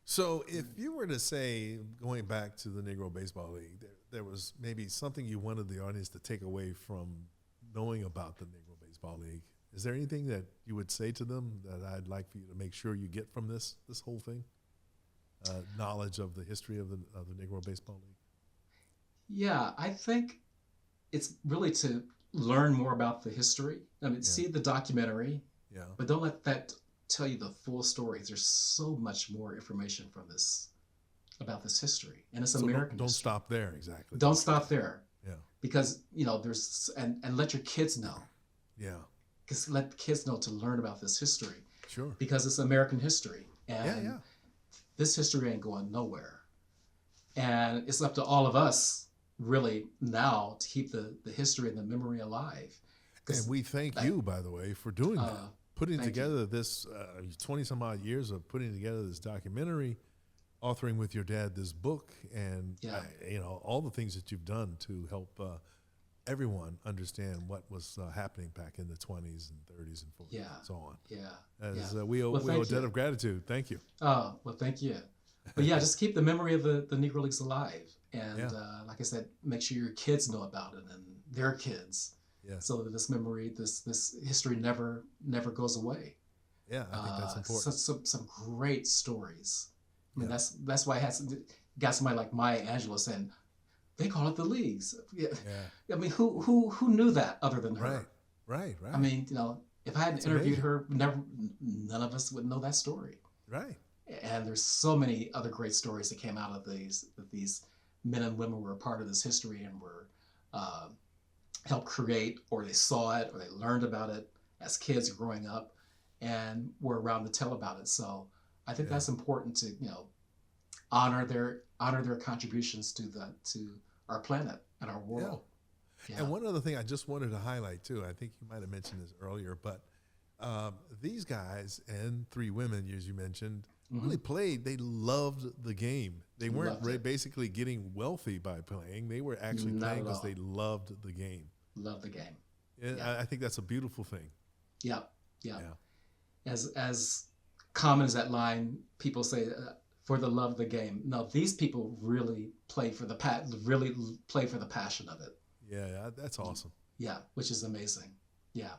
So, if you were to say, going back to the Negro Baseball League, there was maybe something you wanted the audience to take away from knowing about the Negro Baseball League. Is there anything that you would say to them that I'd like for you to make sure you get from this whole thing? Knowledge of the history of the Negro Baseball League. Yeah, I think it's really to learn more about the history. I mean, see the documentary, but don't let that tell you the full story. There's so much more information from this about this history, and it's American. Don't history. stop there. Exactly. Don't stop there. Yeah. Because there's and let your kids know. Yeah. Because let the kids know to learn about this history. Sure. Because it's American history, and yeah. This history ain't going nowhere, and it's up to all of us really now to keep the history and the memory alive. And we thank you, by the way, for doing that. Putting together this 20 some odd years of putting together this documentary, authoring with your dad this book, and all the things that you've done to help everyone understand what was happening back in the 20s and 30s and 40s and so on. We owe a debt of gratitude. Thank you. Oh, well, thank you. But just keep the memory of the Negro Leagues alive. And like I said, make sure your kids know about it and their kids. Yeah. So that this memory, this history never goes away. Yeah, I think that's important. Some great stories. I mean, that's why I got somebody like Maya Angelou saying, they call it the leagues. Yeah. I mean, who knew that other than her? Right. I mean, if I hadn't interviewed her, none of us would know that story. Right. And there's so many other great stories that came out of these men and women were a part of this history and were helped create, or they saw it, or they learned about it as kids growing up, and were around to tell about it. So I think that's important to honor their contributions to our planet and our world. Yeah. And one other thing I just wanted to highlight too, I think you might have mentioned this earlier, but these guys and three women, as you mentioned, really played. They loved the game. They weren't basically getting wealthy by playing. They were actually playing because they loved the game. Love the game. Yeah. I think that's a beautiful thing. Yeah. As common as that line, people say, for the love of the game. No, these people really play for the passion of it. Yeah, that's awesome. Yeah, which is amazing. Yeah.